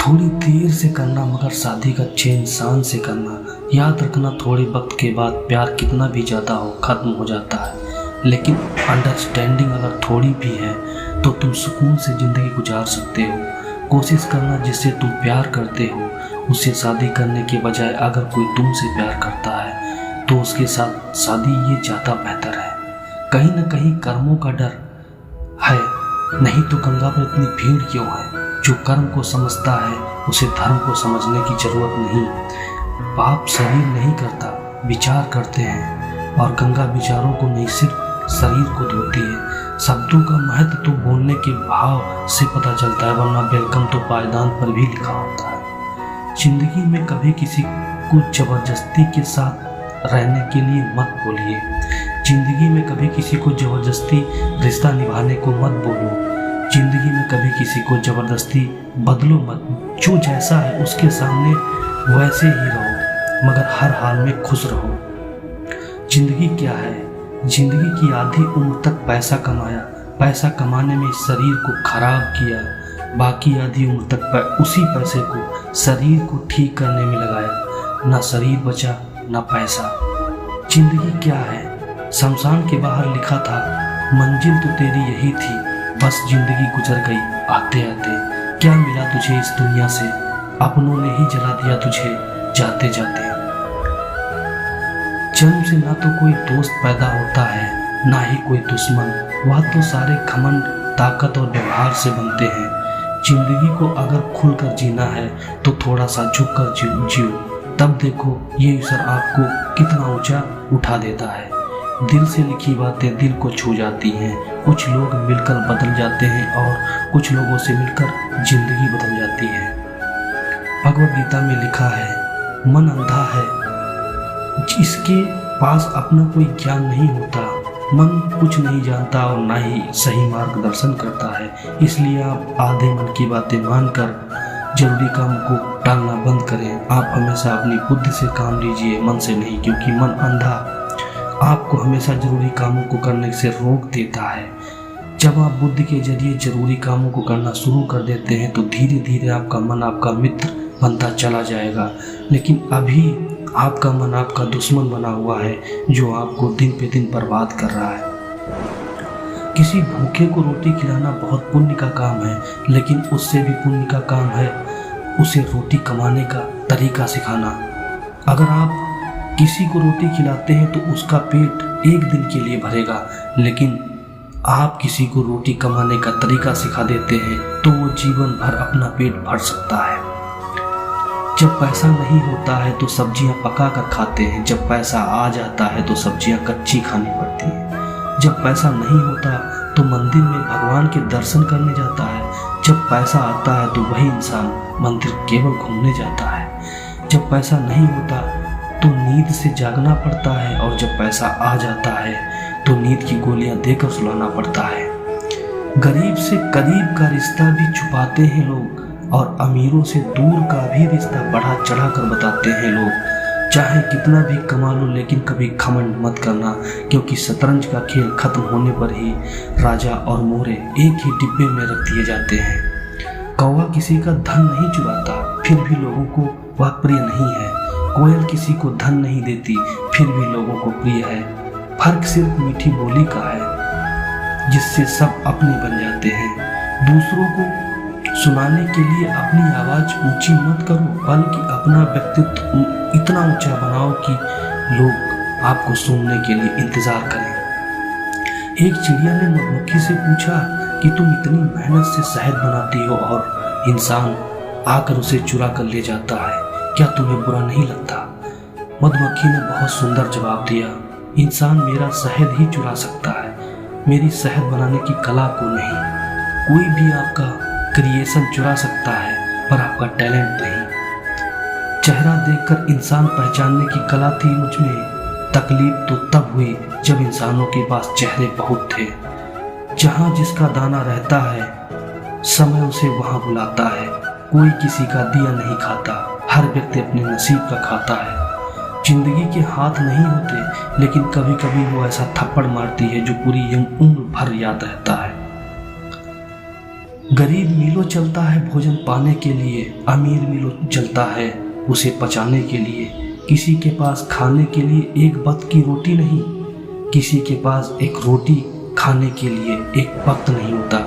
थोड़ी देर से करना मगर शादी का अच्छे इंसान से करना। याद रखना थोड़े वक्त के बाद प्यार कितना भी ज़्यादा हो खत्म हो जाता है, लेकिन अंडरस्टैंडिंग अगर थोड़ी भी है तो तुम सुकून से ज़िंदगी गुजार सकते हो। कोशिश करना जिससे तुम प्यार करते हो उससे शादी करने के बजाय अगर कोई तुमसे प्यार करता है तो उसके साथ शादी ये ज़्यादा बेहतर है। कहीं ना कहीं कर्मों का डर है, नहीं तो गंगा पर इतनी भीड़ क्यों है। जो कर्म को समझता है उसे धर्म को समझने की जरूरत नहीं। पाप शरीर नहीं करता, विचार करते हैं, और गंगा विचारों को नहीं सिर्फ शरीर को धोती है। शब्दों का महत्व तो बोलने के भाव से पता चलता है, वरना वेलकम तो पायदान पर भी लिखा होता है। जिंदगी में कभी किसी को जबरदस्ती के साथ रहने के लिए मत बोलिए। जिंदगी में कभी किसी को जबरदस्ती रिश्ता निभाने को मत बोलो। जिंदगी में कभी किसी को जबरदस्ती बदलो मत। जो जैसा है उसके सामने वैसे ही रहो, मगर हर हाल में खुश रहो। जिंदगी क्या है? जिंदगी की आधी उम्र तक पैसा कमाया, पैसा कमाने में शरीर को खराब किया, बाकी आधी उम्र तक उसी पैसे को शरीर को ठीक करने में लगाया। ना शरीर बचा ना पैसा। जिंदगी क्या है? शमशान के बाहर लिखा था, मंजिल तो तेरी यही थी, बस जिंदगी गुजर गई आते आते। क्या मिला तुझे इस दुनिया से? अपनों ने ही जला दिया तुझे जाते जाते। जन्म से ना तो कोई दोस्त पैदा होता है ना ही कोई दुश्मन। वह तो सारे घमंड ताकत और व्यवहार से बनते हैं। जिंदगी को अगर खुलकर जीना है तो थोड़ा सा झुक कर जियो, तब देखो ये ईश्वर आपको कितना ऊंचा उठा देता है। दिल से लिखी बातें दिल को छू जाती हैं। कुछ लोग मिलकर बदल जाते हैं और कुछ लोगों से मिलकर जिंदगी बदल जाती है। भगवद गीता में लिखा है, मन अंधा है, जिसके पास अपना कोई ज्ञान नहीं होता। मन कुछ नहीं जानता और ना ही सही मार्गदर्शन करता है। इसलिए आप आधे मन की बातें मानकर जरूरी काम को टालना बंद करें। आप हमेशा अपनी बुद्धि से काम लीजिए, मन से नहीं, क्योंकि मन अंधा आपको हमेशा जरूरी कामों को करने से रोक देता है। जब आप बुद्धि के जरिए जरूरी कामों को करना शुरू कर देते हैं तो धीरे धीरे आपका मन आपका मित्र बनता चला जाएगा। लेकिन अभी आपका मन आपका दुश्मन बना हुआ है, जो आपको दिन पे दिन बर्बाद कर रहा है। किसी भूखे को रोटी खिलाना बहुत पुण्य का काम है, लेकिन उससे भी पुण्य का काम है उसे रोटी कमाने का तरीका सिखाना। अगर आप किसी को रोटी खिलाते हैं तो उसका पेट एक दिन के लिए भरेगा, लेकिन आप किसी को रोटी कमाने का तरीका सिखा देते हैं तो वो जीवन भर अपना पेट भर सकता है। जब पैसा नहीं होता है तो सब्जियां पका कर खाते हैं, जब पैसा आ जाता है तो सब्जियां कच्ची खानी पड़ती हैं। जब पैसा नहीं होता तो मंदिर में भगवान के दर्शन करने जाता है, जब पैसा आता है तो वही इंसान मंदिर केवल घूमने जाता है। जब पैसा नहीं होता तो नींद से जागना पड़ता है, और जब पैसा आ जाता है तो नींद की गोलियां देकर सुलाना पड़ता है। गरीब से करीब का रिश्ता भी छुपाते हैं लोग, और अमीरों से दूर का भी रिश्ता बढ़ा चढ़ा कर बताते हैं लोग। चाहे कितना भी कमा लो, लेकिन कभी घमंड मत करना, क्योंकि शतरंज का खेल खत्म होने पर ही राजा और मोरे एक ही डिब्बे में रख दिए जाते हैं। कौवा किसी का धन नहीं चुराता, फिर भी लोगों को वह प्रिय नहीं है। कोयल किसी को धन नहीं देती, फिर भी लोगों को प्रिय है। फर्क सिर्फ मीठी बोली का है, जिससे सब अपने बन जाते हैं। दूसरों को सुनाने के लिए अपनी आवाज ऊंची मत करो, बल्कि अपना व्यक्तित्व इतना ऊंचा बनाओ कि लोग आपको सुनने के लिए इंतजार करें। एक चिड़िया ने मधुमक्खी से पूछा कि तुम इतनी मेहनत से शहद बनाती हो और इंसान आकर उसे चुरा कर ले जाता है, क्या तुम्हें बुरा नहीं लगता? मधुमक्खी ने बहुत सुंदर जवाब दिया, इंसान मेरा शहद ही चुरा सकता है, मेरी शहद बनाने की कला को नहीं। कोई भी आपका क्रिएशन चुरा सकता है, पर आपका टैलेंट नहीं। चेहरा देखकर इंसान पहचानने की कला थी मुझ में। तकलीफ तो तब हुई जब इंसानों के पास चेहरे बहुत थे। जहाँ जिसका दाना रहता है, समय उसे वहाँ बुलाता है। कोई किसी का दिया नहीं खाता, हर व्यक्ति अपने नसीब का खाता है। जिंदगी के हाथ नहीं होते, लेकिन कभी कभी वो ऐसा थप्पड़ मारती है जो पूरी उम्र भर याद रहता है। गरीब मीलों चलता है भोजन पाने के लिए, अमीर मीलों चलता है उसे पचाने के लिए। किसी के पास खाने के लिए एक वक्त की रोटी नहीं, किसी के पास एक रोटी खाने के लिए एक वक्त नहीं होता।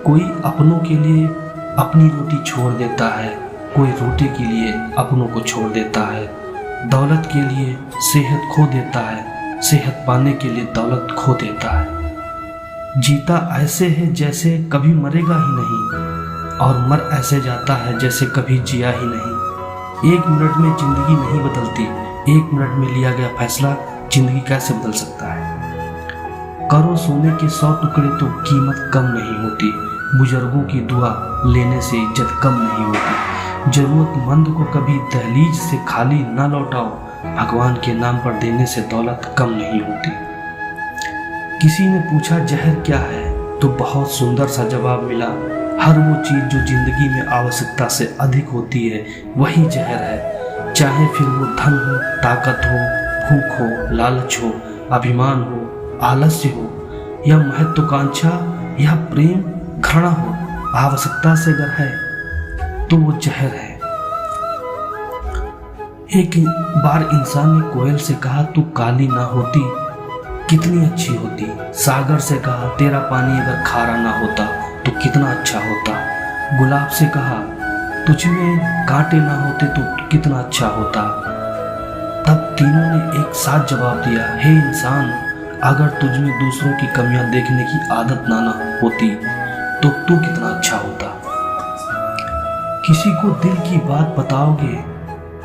कोई अपनों के लिए अपनी रोटी छोड़ देता है, कोई रोटी के लिए अपनों को छोड़ देता है। दौलत के लिए सेहत खो देता है, सेहत पाने के लिए दौलत खो देता है। जीता ऐसे है जैसे कभी मरेगा ही नहीं, और मर ऐसे जाता है जैसे कभी जिया ही नहीं। 1 मिनट में जिंदगी नहीं बदलती, 1 मिनट में लिया गया फैसला जिंदगी कैसे बदल सकता है। करो सोने के 100 टुकड़े तो कीमत कम नहीं होती, बुजुर्गों की दुआ लेने से इज्जत कम नहीं होती। जरूरतमंद को कभी दहलीज से खाली ना लौटाओ, भगवान के नाम पर देने से दौलत कम नहीं होती। किसी ने पूछा जहर क्या है, तो बहुत सुंदर सा जवाब मिला, हर वो चीज़ जो जिंदगी में आवश्यकता से अधिक होती है वही जहर है। चाहे फिर वो धन हो, ताकत हो, भूख हो, लालच हो, अभिमान हो, आलस्य हो, या महत्वाकांक्षा या प्रेम घृणा हो, आवश्यकता से अगर है तो वो जहर है। एक बार इंसान ने कोयल से कहा तू काली ना होती कितनी अच्छी होती। सागर से कहा तेरा पानी अगर खारा ना होता तो कितना अच्छा होता। गुलाब से कहा तुझ में कांटे ना होते तो कितना अच्छा होता। तब तीनों ने एक साथ जवाब दिया, हे इंसान, अगर तुझ में दूसरों की कमियां देखने की आदत ना होती तो तू कितना अच्छा होता। किसी को दिल की बात बताओगे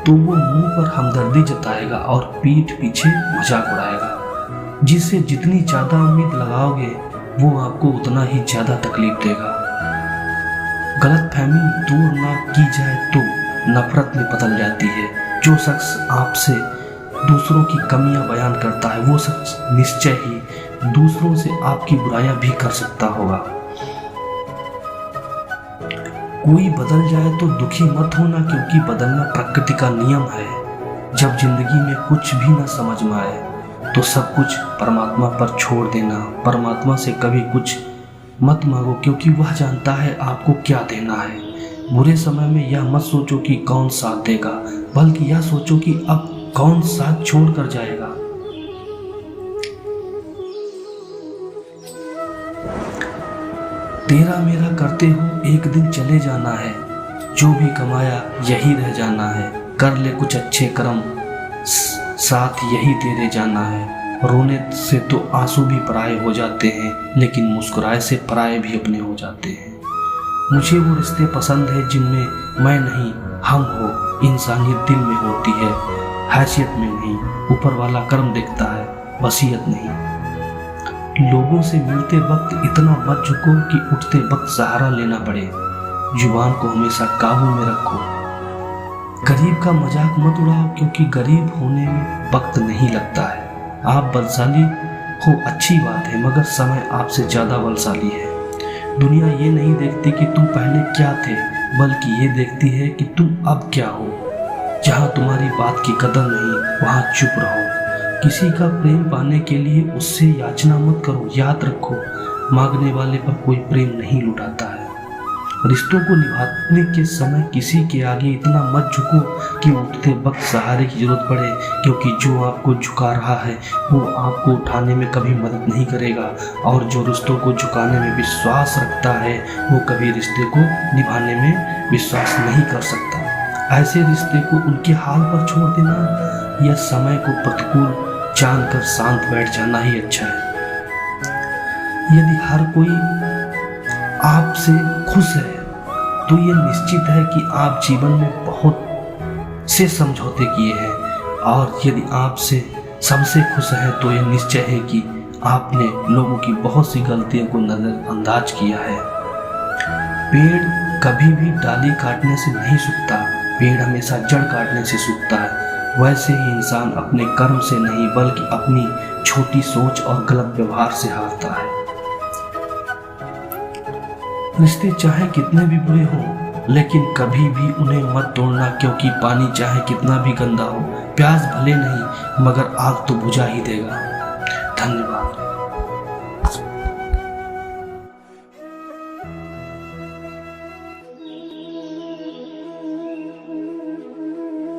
तो वो मुंह पर हमदर्दी जताएगा और पीठ पीछे मजाक उड़ाएगा। जिससे जितनी ज्यादा उम्मीद लगाओगे वो आपको उतना ही ज्यादा तकलीफ देगा। गलतफहमी दूर ना की जाए तो नफरत में बदल जाती है। जो शख्स आपसे दूसरों की कमियां बयान करता है वो शख्स निश्चय ही दूसरों से आपकी बुराइयां भी कर सकता होगा। कोई बदल जाए तो दुखी मत होना, क्योंकि बदलना प्रकृति का नियम है। जब जिंदगी में कुछ भी ना समझ में आए तो सब कुछ परमात्मा पर छोड़ देना। परमात्मा से कभी कुछ मत मांगो, क्योंकि वह जानता है आपको क्या देना है। बुरे समय में यह मत सोचो कि कौन साथ देगा, बल्कि यह सोचो कि अब कौन साथ छोड़ कर जाएगा। तेरा मेरा करते हो एक दिन चले जाना है, जो भी कमाया यही रह जाना है। कर ले कुछ अच्छे कर्म, साथ यही तेरे जाना है। रोने से तो आंसू भी पराये हो जाते हैं, लेकिन मुस्कुराए से पराये भी अपने हो जाते हैं। मुझे वो रिश्ते पसंद है जिनमें मैं नहीं हम हो, इंसानियत दिल में होती है, हैसियत में नहीं। ऊपर वाला कर्म देखता है, वसीयत नहीं। लोगों से मिलते वक्त इतना मत झुको कि उठते वक्त सहारा लेना पड़े। जुबान को हमेशा काबू में रखो। गरीब का मजाक मत उड़ाओ, क्योंकि गरीब होने में वक्त नहीं लगता है। आप बलशाली हो अच्छी बात है, मगर समय आपसे ज्यादा बलशाली है। दुनिया ये नहीं देखती कि तुम पहले क्या थे, बल्कि ये देखती है कि तुम अब क्या हो। जहाँ तुम्हारी बात की कदर नहीं वहाँ चुप रहो। किसी का प्रेम पाने के लिए उससे याचना मत करो। याद रखो, मांगने वाले पर कोई प्रेम नहीं लुटाता है। रिश्तों को निभाने के समय किसी के आगे इतना मत झुको कि उठते वक्त सहारे की जरूरत पड़े, क्योंकि जो आपको झुका रहा है वो आपको उठाने में कभी मदद नहीं करेगा। और जो रिश्तों को झुकाने में विश्वास रखता है वो कभी रिश्ते को निभाने में विश्वास नहीं कर सकता। ऐसे रिश्ते को उनके हाल पर छोड़ देना या समय को प्रतिकूल जानकर शांत बैठ जाना ही अच्छा है। यदि हर कोई आपसे खुश है तो ये निश्चित है कि आप जीवन में बहुत से समझौते किए हैं, और यदि आपसे सबसे खुश है तो ये निश्चय है कि आपने लोगों की बहुत सी गलतियों को नजरअंदाज किया है। पेड़ कभी भी डाली काटने से नहीं सूखता, पेड़ हमेशा जड़ काटने से सूखता है। वैसे ही इंसान अपने कर्म से नहीं बल्कि अपनी छोटी सोच और गलत व्यवहार से हारता है। रिश्ते चाहे कितने भी बुरे हों, लेकिन कभी भी उन्हें मत तोड़ना, क्योंकि पानी चाहे कितना भी गंदा हो, प्यास भले नहीं मगर आग तो बुझा ही देगा। धन्यवाद।